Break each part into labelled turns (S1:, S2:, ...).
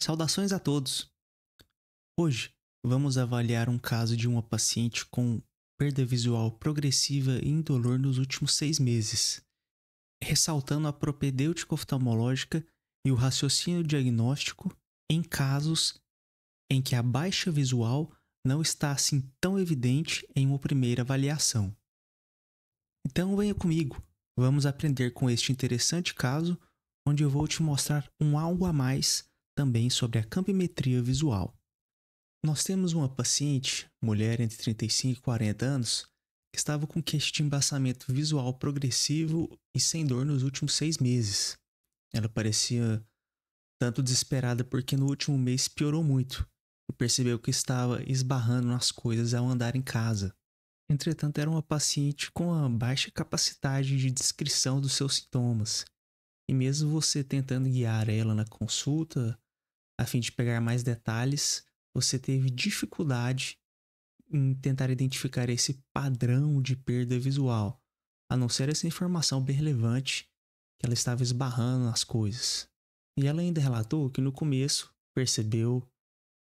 S1: Saudações a todos! Hoje vamos avaliar um caso de uma paciente com perda visual progressiva e indolor nos últimos 6 meses, ressaltando a propedêutica oftalmológica e o raciocínio diagnóstico em casos em que a baixa visual não está assim tão evidente em uma primeira avaliação. Então venha comigo, vamos aprender com este interessante caso, onde eu vou te mostrar um algo a mais também sobre a campimetria visual. Nós temos uma paciente, mulher entre 35 e 40 anos, que estava com queixa de embaçamento visual progressivo e sem dor nos últimos 6 meses. Ela parecia tanto desesperada porque no último mês piorou muito e percebeu que estava esbarrando nas coisas ao andar em casa. Entretanto, era uma paciente com uma baixa capacidade de descrição dos seus sintomas. E mesmo você tentando guiar ela na consulta, a fim de pegar mais detalhes, você teve dificuldade em tentar identificar esse padrão de perda visual, a não ser essa informação bem relevante que ela estava esbarrando nas coisas. E ela ainda relatou que no começo percebeu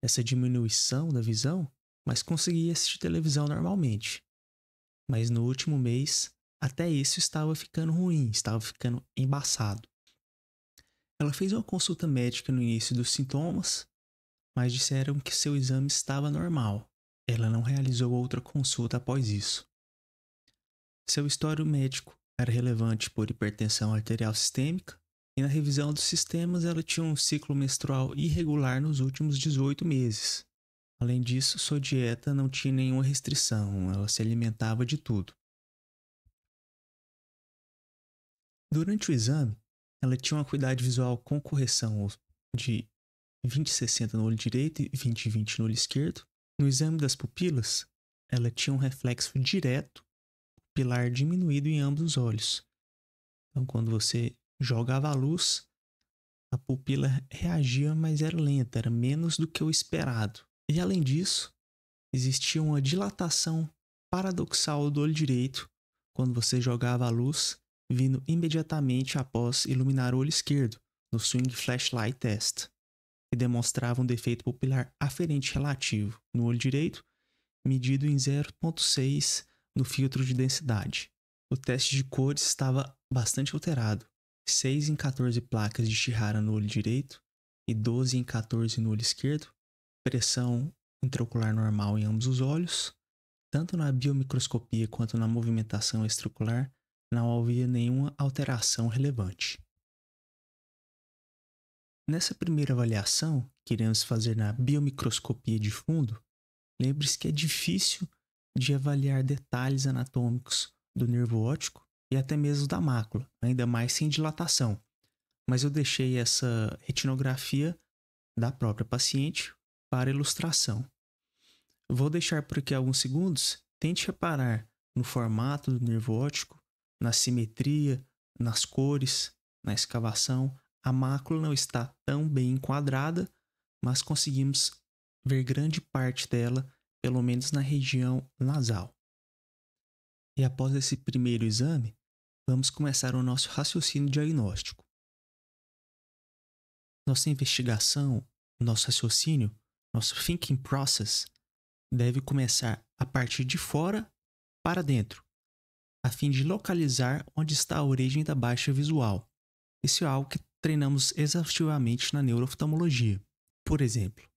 S1: essa diminuição da visão, mas conseguia assistir televisão normalmente. Mas no último mês, até isso estava ficando ruim, estava ficando embaçado. Ela fez uma consulta médica no início dos sintomas, mas disseram que seu exame estava normal. Ela não realizou outra consulta após isso. Seu histórico médico era relevante por hipertensão arterial sistêmica e na revisão dos sistemas ela tinha um ciclo menstrual irregular nos últimos 18 meses. Além disso, sua dieta não tinha nenhuma restrição, ela se alimentava de tudo. Durante o exame, ela tinha uma acuidade visual com correção de 20/60 no olho direito e 20/20 no olho esquerdo. No exame das pupilas, ela tinha um reflexo direto, pupilar diminuído em ambos os olhos. Então, quando você jogava a luz, a pupila reagia, mas era lenta, era menos do que o esperado. E além disso, existia uma dilatação paradoxal do olho direito quando você jogava a luz, vindo imediatamente após iluminar o olho esquerdo, no Swing Flashlight Test, que demonstrava um defeito pupilar aferente relativo no olho direito, medido em 0,6 no filtro de densidade. O teste de cores estava bastante alterado, 6 em 14 placas de Chihara no olho direito e 12 em 14 no olho esquerdo, pressão intraocular normal em ambos os olhos. Tanto na biomicroscopia quanto na movimentação extraocular não havia nenhuma alteração relevante. Nessa primeira avaliação, que iremos fazer na biomicroscopia de fundo, lembre-se que é difícil de avaliar detalhes anatômicos do nervo óptico e até mesmo da mácula, ainda mais sem dilatação. Mas eu deixei essa retinografia da própria paciente para ilustração. Vou deixar por aqui alguns segundos. Tente reparar no formato do nervo óptico, na simetria, nas cores, na escavação. A mácula não está tão bem enquadrada, mas conseguimos ver grande parte dela, pelo menos na região nasal. E após esse primeiro exame, vamos começar o nosso raciocínio diagnóstico. Nossa investigação, nosso raciocínio, nosso thinking process deve começar a partir de fora para dentro, a fim de localizar onde está a origem da baixa visual. Isso é algo que treinamos exaustivamente na neurooftalmologia. Por exemplo,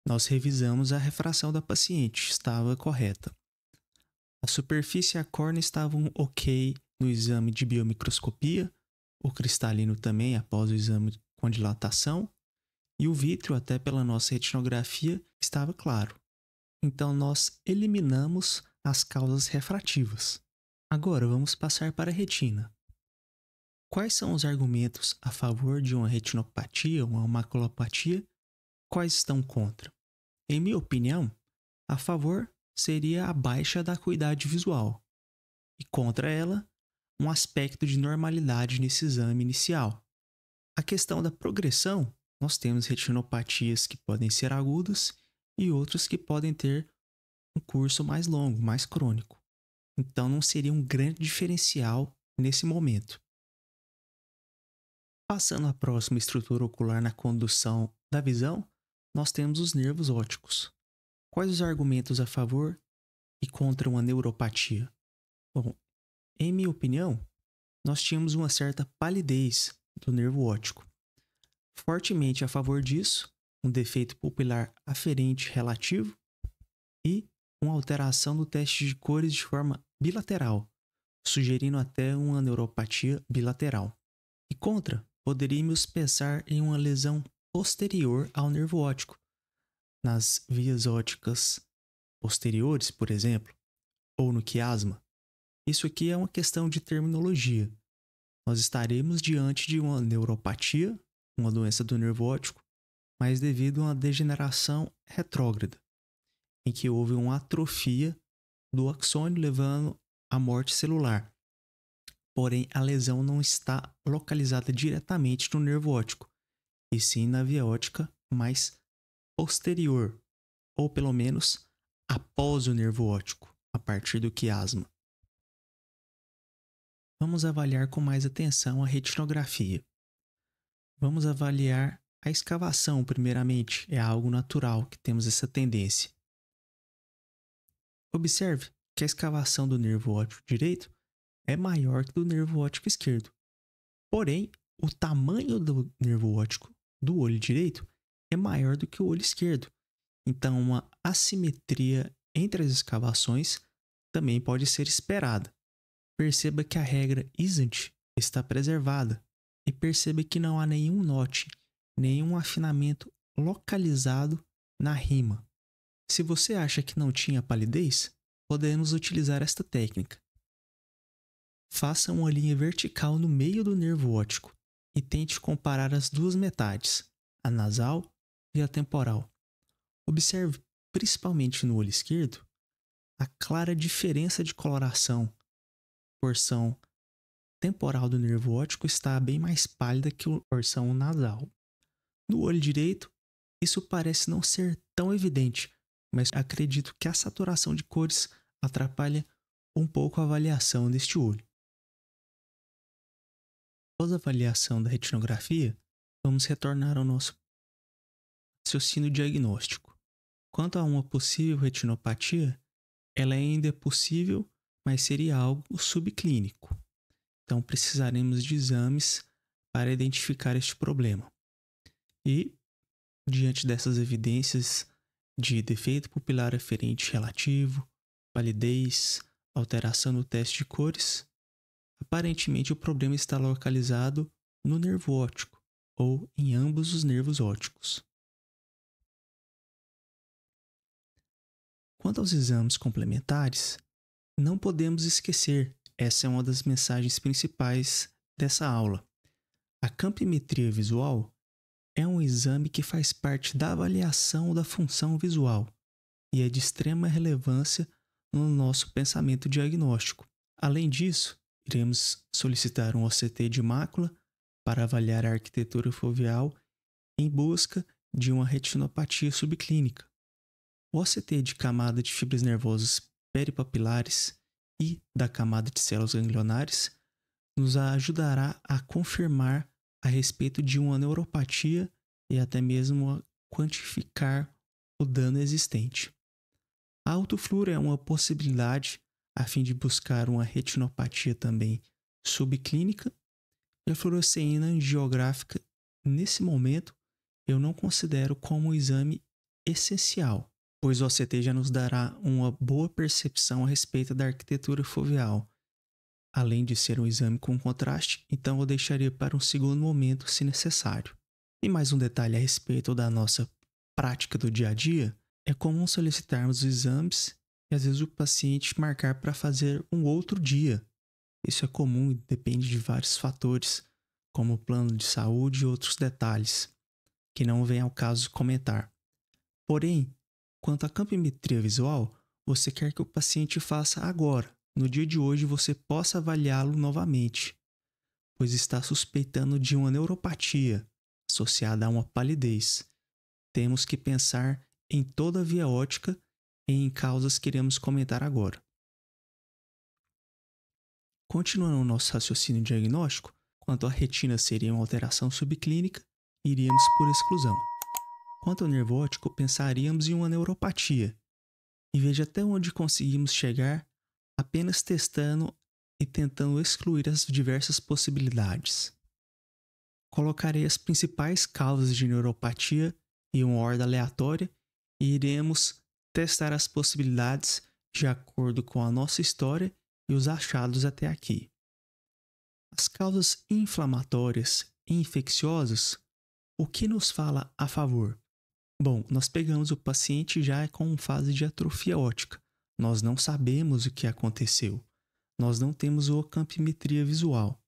S1: nós revisamos a refração da paciente, estava correta. A superfície e a córnea estavam ok no exame de biomicroscopia, o cristalino também após o exame com dilatação, e o vítreo, até pela nossa retinografia, estava claro. Então, nós eliminamos as causas refrativas. Agora, vamos passar para a retina. Quais são os argumentos a favor de uma retinopatia, uma maculopatia? Quais estão contra? Em minha opinião, a favor seria a baixa da acuidade visual e contra ela, um aspecto de normalidade nesse exame inicial. A questão da progressão, nós temos retinopatias que podem ser agudas e outras que podem ter um curso mais longo, mais crônico. Então não seria um grande diferencial nesse momento. Passando à próxima estrutura ocular na condução da visão, nós temos os nervos ópticos. Quais os argumentos a favor e contra uma neuropatia? Bom, em minha opinião, nós tínhamos uma certa palidez do nervo óptico. Fortemente a favor disso, um defeito pupilar aferente relativo e uma alteração do teste de cores de forma bilateral, sugerindo até uma neuropatia bilateral. E contra, poderíamos pensar em uma lesão posterior ao nervo óptico, nas vias ópticas posteriores, por exemplo, ou no quiasma. Isso aqui é uma questão de terminologia. Nós estaremos diante de uma neuropatia, uma doença do nervo óptico, mas devido a uma degeneração retrógrada, em que houve uma atrofia do axônio levando à morte celular. Porém, a lesão não está localizada diretamente no nervo óptico, e sim na via óptica mais posterior, ou pelo menos após o nervo óptico, a partir do quiasma. Vamos avaliar com mais atenção a retinografia. Vamos avaliar a escavação, primeiramente, é algo natural que temos essa tendência. Observe que a escavação do nervo óptico direito é maior que do nervo óptico esquerdo. Porém, o tamanho do nervo óptico do olho direito é maior do que o olho esquerdo. Então, uma assimetria entre as escavações também pode ser esperada. Perceba que a regra Isant está preservada e perceba que não há nenhum note, nenhum afinamento localizado na rima. Se você acha que não tinha palidez, podemos utilizar esta técnica. Faça uma linha vertical no meio do nervo óptico e tente comparar as duas metades, a nasal e a temporal. Observe, principalmente no olho esquerdo, a clara diferença de coloração. A porção temporal do nervo óptico está bem mais pálida que a porção nasal. No olho direito, isso parece não ser tão evidente, mas acredito que a saturação de cores atrapalha um pouco a avaliação deste olho. Após a avaliação da retinografia, vamos retornar ao nosso raciocínio diagnóstico. Quanto a uma possível retinopatia, ela ainda é possível, mas seria algo subclínico. Então precisaremos de exames para identificar este problema. E, diante dessas evidências de defeito pupilar aferente relativo, palidez, alteração no teste de cores, aparentemente o problema está localizado no nervo óptico ou em ambos os nervos ópticos. Quanto aos exames complementares, não podemos esquecer, essa é uma das mensagens principais dessa aula. A campimetria visual é um exame que faz parte da avaliação da função visual e é de extrema relevância no nosso pensamento diagnóstico. Além disso, iremos solicitar um OCT de mácula para avaliar a arquitetura foveal em busca de uma retinopatia subclínica. O OCT de camada de fibras nervosas peripapilares e da camada de células ganglionares nos ajudará a confirmar a respeito de uma neuropatia e até mesmo a quantificar o dano existente. A autofluoro é uma possibilidade a fim de buscar uma retinopatia também subclínica e a fluoresceína angiográfica, nesse momento, eu não considero como um exame essencial, pois o OCT já nos dará uma boa percepção a respeito da arquitetura foveal. Além de ser um exame com contraste, então eu deixaria para um segundo momento se necessário. E mais um detalhe a respeito da nossa prática do dia a dia, é comum solicitarmos os exames e às vezes o paciente marcar para fazer um outro dia. Isso é comum e depende de vários fatores, como o plano de saúde e outros detalhes, que não vem ao caso comentar. Porém, quanto à campimetria visual, você quer que o paciente faça agora. No dia de hoje você possa avaliá-lo novamente, pois está suspeitando de uma neuropatia associada a uma palidez. Temos que pensar em toda a via óptica e em causas que iremos comentar agora. Continuando o nosso raciocínio diagnóstico, quanto à retina seria uma alteração subclínica, iríamos por exclusão. Quanto ao nervo óptico, pensaríamos em uma neuropatia. E veja até onde conseguimos chegar apenas testando e tentando excluir as diversas possibilidades. Colocarei as principais causas de neuropatia em uma ordem aleatória e iremos testar as possibilidades de acordo com a nossa história e os achados até aqui. As causas inflamatórias e infecciosas, o que nos fala a favor? Bom, nós pegamos o paciente já com fase de atrofia óptica. Nós não sabemos o que aconteceu. Nós não temos ocampimetria visual.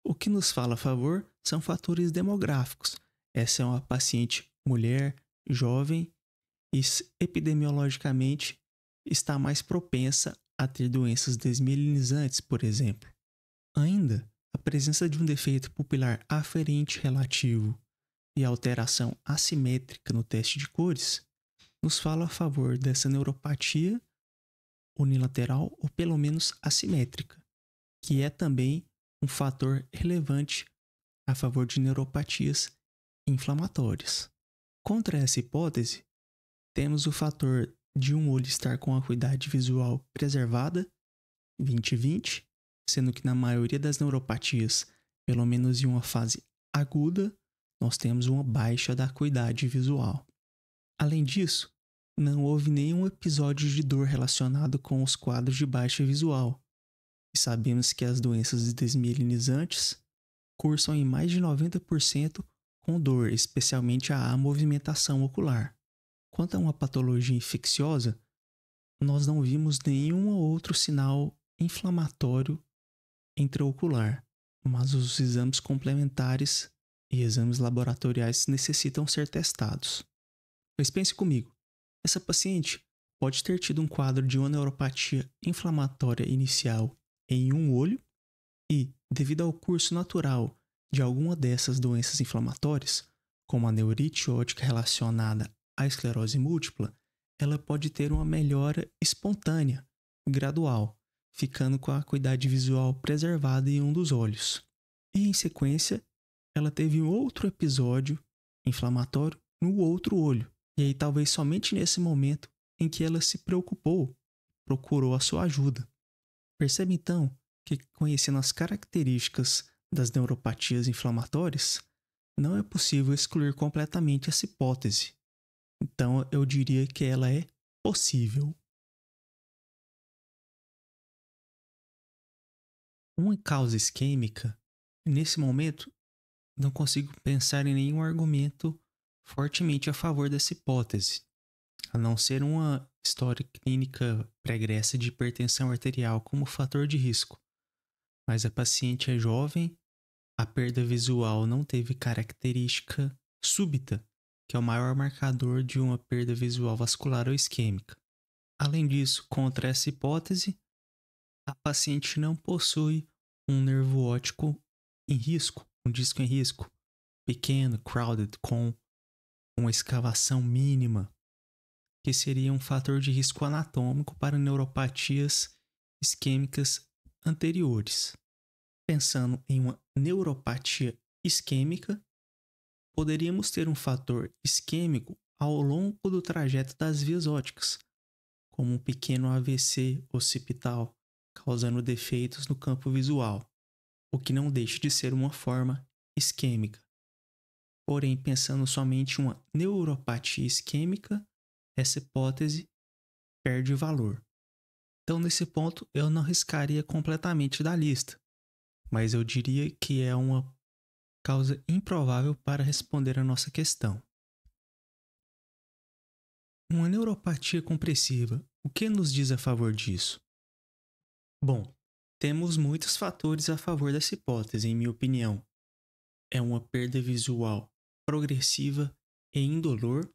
S1: O que nos fala a favor são fatores demográficos. Essa é uma paciente mulher, jovem e epidemiologicamente está mais propensa a ter doenças desmielinizantes, por exemplo. Ainda, a presença de um defeito pupilar aferente relativo e alteração assimétrica no teste de cores nos fala a favor dessa neuropatia unilateral ou pelo menos assimétrica, que é também um fator relevante a favor de neuropatias inflamatórias. Contra essa hipótese, temos o fator de um olho estar com a acuidade visual preservada, 20/20, sendo que na maioria das neuropatias, pelo menos em uma fase aguda, nós temos uma baixa da acuidade visual. Além disso, não houve nenhum episódio de dor relacionado com os quadros de baixa visual. E sabemos que as doenças desmielinizantes cursam em mais de 90% com dor, especialmente a movimentação ocular. Quanto a uma patologia infecciosa, nós não vimos nenhum outro sinal inflamatório intraocular, mas os exames complementares e exames laboratoriais necessitam ser testados. Pois pense comigo, essa paciente pode ter tido um quadro de uma neuropatia inflamatória inicial em um olho e, devido ao curso natural de alguma dessas doenças inflamatórias, como a neurite óptica relacionada à esclerose múltipla, ela pode ter uma melhora espontânea, gradual, ficando com a acuidade visual preservada em um dos olhos. E, em sequência, ela teve um outro episódio inflamatório no outro olho. E aí, talvez somente nesse momento em que ela se preocupou, procurou a sua ajuda. Percebe então que, conhecendo as características das neuropatias inflamatórias, não é possível excluir completamente essa hipótese. Então, eu diria que ela é possível. Uma causa isquêmica, nesse momento, não consigo pensar em nenhum argumento fortemente a favor dessa hipótese, a não ser uma história clínica pregressa de hipertensão arterial como fator de risco. Mas a paciente é jovem, a perda visual não teve característica súbita, que é o maior marcador de uma perda visual vascular ou isquêmica. Além disso, contra essa hipótese, a paciente não possui um nervo óptico em risco, um disco em risco, pequeno, crowded, com uma escavação mínima, que seria um fator de risco anatômico para neuropatias isquêmicas anteriores. Pensando em uma neuropatia isquêmica, poderíamos ter um fator isquêmico ao longo do trajeto das vias ópticas, como um pequeno AVC occipital, causando defeitos no campo visual, o que não deixa de ser uma forma isquêmica. Porém, pensando somente em uma neuropatia isquêmica, essa hipótese perde valor. Então, nesse ponto, eu não riscaria completamente da lista, mas eu diria que é uma causa improvável para responder a nossa questão. Uma neuropatia compressiva, o que nos diz a favor disso? Bom, temos muitos fatores a favor dessa hipótese, em minha opinião. É uma perda visual progressiva e indolor.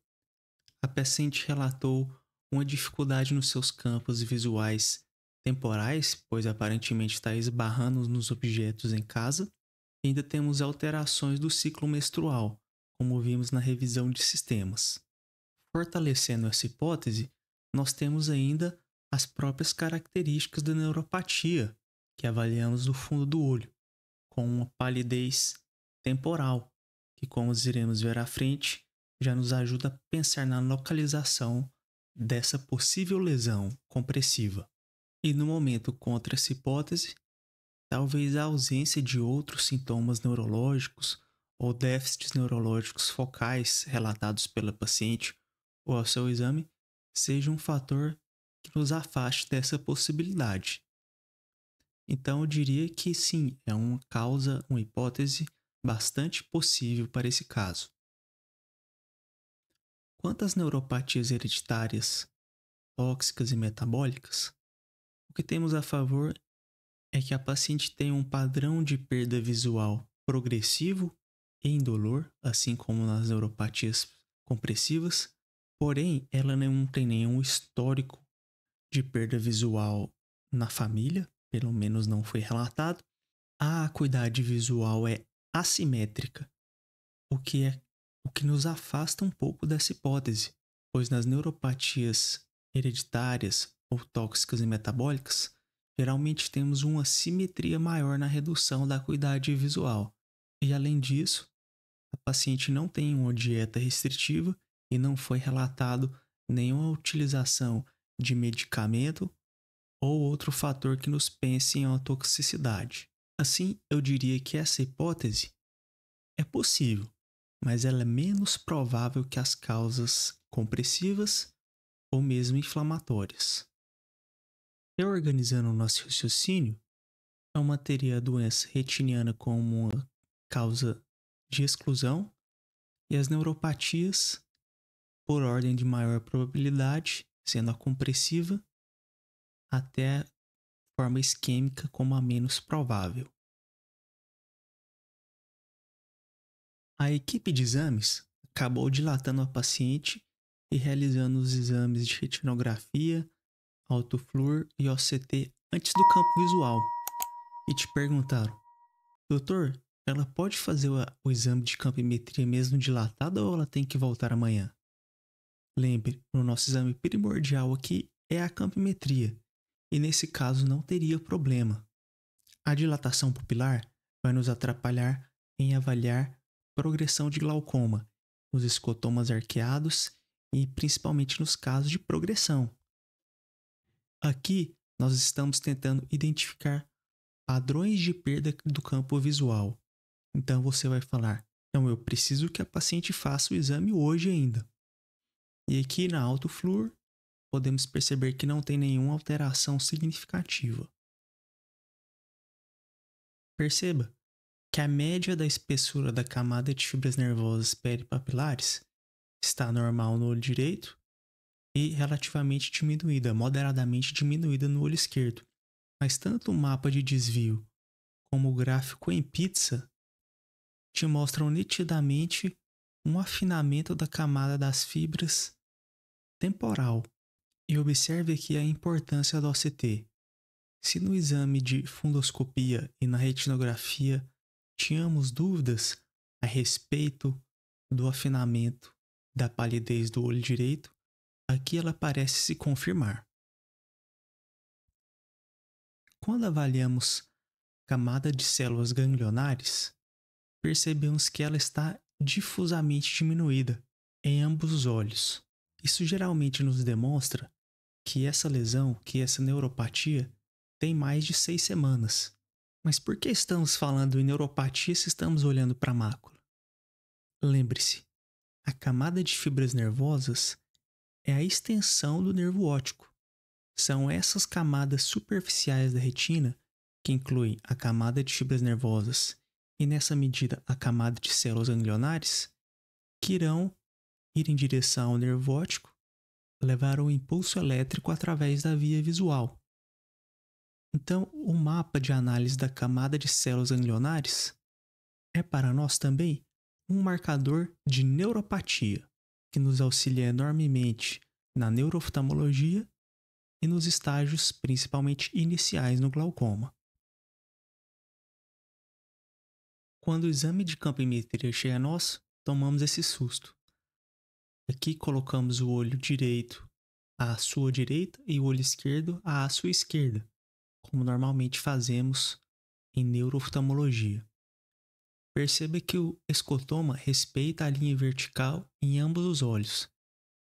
S1: A paciente relatou uma dificuldade nos seus campos visuais temporais, pois aparentemente está esbarrando nos objetos em casa. E ainda temos alterações do ciclo menstrual, como vimos na revisão de sistemas. Fortalecendo essa hipótese, nós temos ainda as próprias características da neuropatia, que avaliamos do fundo do olho, com uma palidez temporal, que, como iremos ver à frente, já nos ajuda a pensar na localização dessa possível lesão compressiva. E no momento contra essa hipótese, talvez a ausência de outros sintomas neurológicos ou déficits neurológicos focais relatados pela paciente ou ao seu exame seja um fator que nos afaste dessa possibilidade. Então eu diria que sim, é uma causa, uma hipótese bastante possível para esse caso. Quanto às neuropatias hereditárias, tóxicas e metabólicas, o que temos a favor é que a paciente tem um padrão de perda visual progressivo e indolor, assim como nas neuropatias compressivas, porém ela não tem nenhum histórico de perda visual na família, pelo menos não foi relatado. A acuidade visual é assimétrica, o que nos afasta um pouco dessa hipótese, pois nas neuropatias hereditárias ou tóxicas e metabólicas, geralmente temos uma simetria maior na redução da acuidade visual. E além disso, a paciente não tem uma dieta restritiva e não foi relatado nenhuma utilização de medicamento ou outro fator que nos pense em uma toxicidade. Assim, eu diria que essa hipótese é possível, mas ela é menos provável que as causas compressivas ou mesmo inflamatórias. Reorganizando o nosso raciocínio, eu manteria a doença retiniana como uma causa de exclusão e as neuropatias por ordem de maior probabilidade, sendo a compressiva até a forma isquêmica como a menos provável. A equipe de exames acabou dilatando a paciente e realizando os exames de retinografia, autofluor e OCT antes do campo visual. E te perguntaram: doutor, ela pode fazer o exame de campimetria mesmo dilatada ou ela tem que voltar amanhã? Lembre, o nosso exame primordial aqui é a campimetria, e nesse caso não teria problema. A dilatação pupilar vai nos atrapalhar em avaliar progressão de glaucoma, nos escotomas arqueados e principalmente nos casos de progressão. Aqui nós estamos tentando identificar padrões de perda do campo visual. Então você vai falar: então eu preciso que a paciente faça o exame hoje ainda. E aqui na autofluor podemos perceber que não tem nenhuma alteração significativa. Perceba que a média da espessura da camada de fibras nervosas peripapilares está normal no olho direito e relativamente diminuída, moderadamente diminuída no olho esquerdo. Mas tanto o mapa de desvio como o gráfico em pizza te mostram nitidamente um afinamento da camada das fibras temporal. E observe aqui a importância do OCT. Se no exame de fundoscopia e na retinografia tínhamos dúvidas a respeito do afinamento da palidez do olho direito, aqui ela parece se confirmar. Quando avaliamos camada de células ganglionares, percebemos que ela está difusamente diminuída em ambos os olhos. Isso geralmente nos demonstra que essa lesão, que essa neuropatia, tem mais de 6 semanas. Mas por que estamos falando em neuropatia se estamos olhando para a mácula? Lembre-se, a camada de fibras nervosas é a extensão do nervo óptico. São essas camadas superficiais da retina, que incluem a camada de fibras nervosas e, nessa medida, a camada de células ganglionares, que irão ir em direção ao nervo óptico, levar o impulso elétrico através da via visual. Então, o mapa de análise da camada de células ganglionares é para nós também um marcador de neuropatia, que nos auxilia enormemente na neurooftalmologia e nos estágios principalmente iniciais no glaucoma. Quando o exame de campimetria chega a nós, tomamos esse susto. Aqui colocamos o olho direito à sua direita e o olho esquerdo à sua esquerda, como normalmente fazemos em neurooftalmologia. Perceba que o escotoma respeita a linha vertical em ambos os olhos.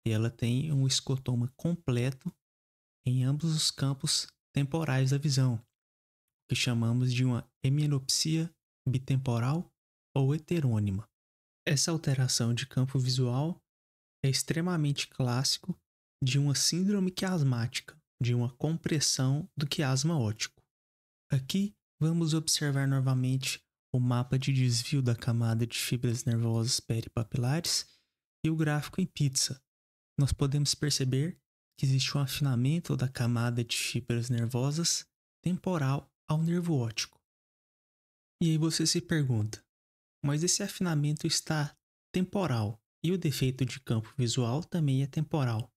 S1: E ela tem um escotoma completo em ambos os campos temporais da visão, que chamamos de uma hemianopsia bitemporal ou heterônima. Essa alteração de campo visual é extremamente clássico de uma síndrome quiasmática, de uma compressão do quiasma óptico. Aqui vamos observar novamente o mapa de desvio da camada de fibras nervosas peripapilares e o gráfico em pizza. Nós podemos perceber que existe um afinamento da camada de fibras nervosas temporal ao nervo óptico. E aí você se pergunta, mas esse afinamento está temporal e o defeito de campo visual também é temporal.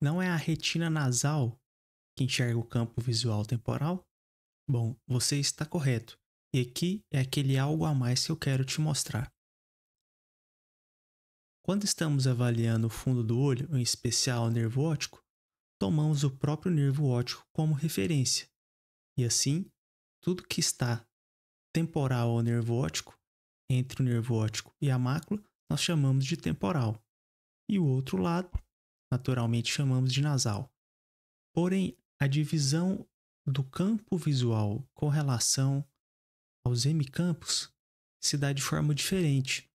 S1: Não é a retina nasal que enxerga o campo visual temporal? Bom, você está correto. E aqui é aquele algo a mais que eu quero te mostrar. Quando estamos avaliando o fundo do olho, em especial o nervo óptico, tomamos o próprio nervo óptico como referência. E assim, tudo que está temporal ao nervo óptico, entre o nervo óptico e a mácula, nós chamamos de temporal. E o outro lado, naturalmente, chamamos de nasal. Porém, a divisão do campo visual com relação aos hemicampos se dá de forma diferente,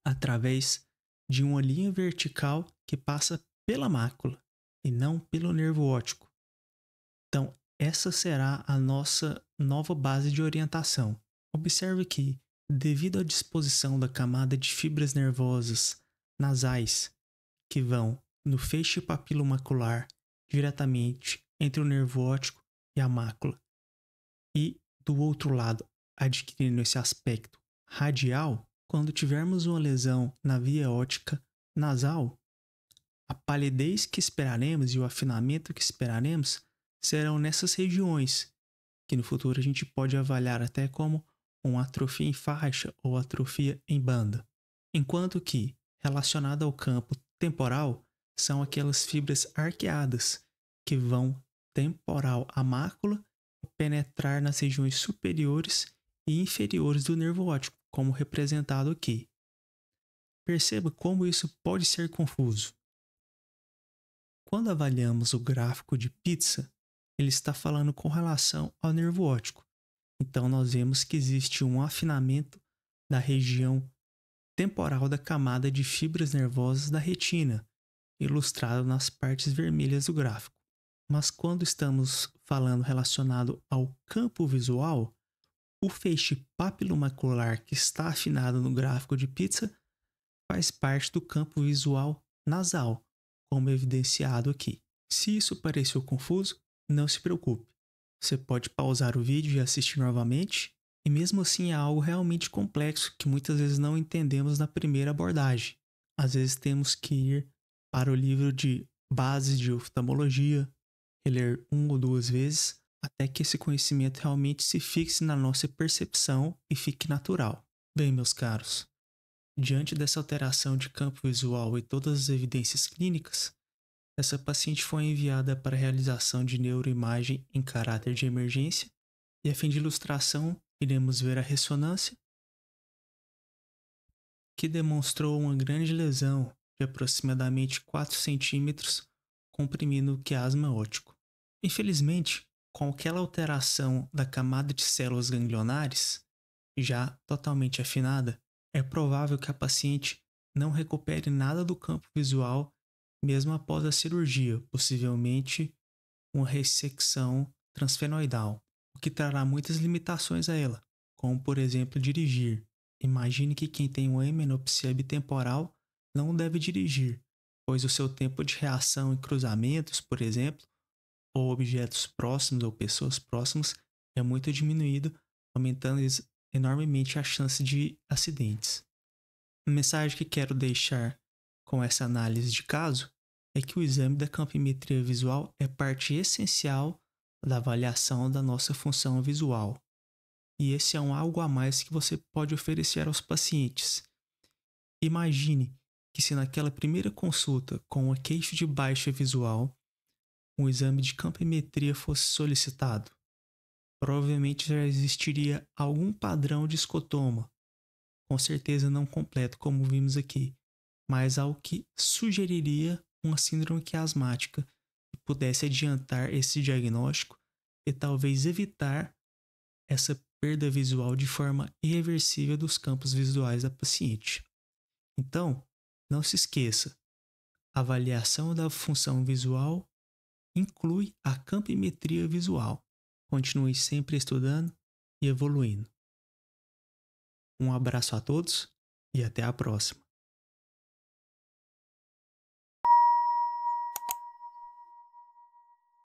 S1: através de uma linha vertical que passa pela mácula e não pelo nervo óptico. Então, essa será a nossa nova base de orientação. Observe que, devido à disposição da camada de fibras nervosas nasais que vão no feixe papilomacular diretamente entre o nervo óptico e a mácula, e do outro lado, adquirindo esse aspecto radial, quando tivermos uma lesão na via óptica nasal, a palidez que esperaremos e o afinamento que esperaremos serão nessas regiões, que no futuro a gente pode avaliar até como uma atrofia em faixa ou atrofia em banda. Enquanto que, relacionado ao campo temporal, são aquelas fibras arqueadas que vão temporal à mácula e penetrar nas regiões superiores e inferiores do nervo óptico, como representado aqui. Perceba como isso pode ser confuso. Quando avaliamos o gráfico de pizza, ele está falando com relação ao nervo óptico. Então, nós vemos que existe um afinamento da região temporal da camada de fibras nervosas da retina, ilustrado nas partes vermelhas do gráfico. Mas quando estamos falando relacionado ao campo visual, o feixe papilomacular que está afinado no gráfico de pizza faz parte do campo visual nasal, como evidenciado aqui. Se isso pareceu confuso, não se preocupe. Você pode pausar o vídeo e assistir novamente, e mesmo assim é algo realmente complexo que muitas vezes não entendemos na primeira abordagem. Às vezes temos que ir para o livro de Bases de Oftalmologia, reler 1 ou 2 vezes, até que esse conhecimento realmente se fixe na nossa percepção e fique natural. Bem, meus caros, diante dessa alteração de campo visual e todas as evidências clínicas, essa paciente foi enviada para a realização de neuroimagem em caráter de emergência e, a fim de ilustração, iremos ver a ressonância, que demonstrou uma grande lesão de aproximadamente 4 centímetros, comprimindo o quiasma óptico. Infelizmente, com aquela alteração da camada de células ganglionares, já totalmente afinada, é provável que a paciente não recupere nada do campo visual mesmo após a cirurgia, possivelmente uma ressecção transfenoidal, o que trará muitas limitações a ela, como por exemplo dirigir. Imagine que quem tem uma hemenopsia bitemporal não deve dirigir, pois o seu tempo de reação em cruzamentos, por exemplo, ou objetos próximos ou pessoas próximas é muito diminuído, aumentando enormemente a chance de acidentes. A mensagem que quero deixar com essa análise de caso é que o exame da campimetria visual é parte essencial da avaliação da nossa função visual. E esse é um algo a mais que você pode oferecer aos pacientes. Imagine que se naquela primeira consulta com uma queixa de baixa visual, um exame de campimetria fosse solicitado. Provavelmente já existiria algum padrão de escotoma, Com certeza não completo, como vimos aqui, mas algo que sugeriria uma síndrome quiasmática que pudesse adiantar esse diagnóstico e talvez evitar essa perda visual de forma irreversível dos campos visuais da paciente. Então, não se esqueça, a avaliação da função visual inclui a campimetria visual. Continue sempre estudando e evoluindo. Um abraço a todos e até a próxima.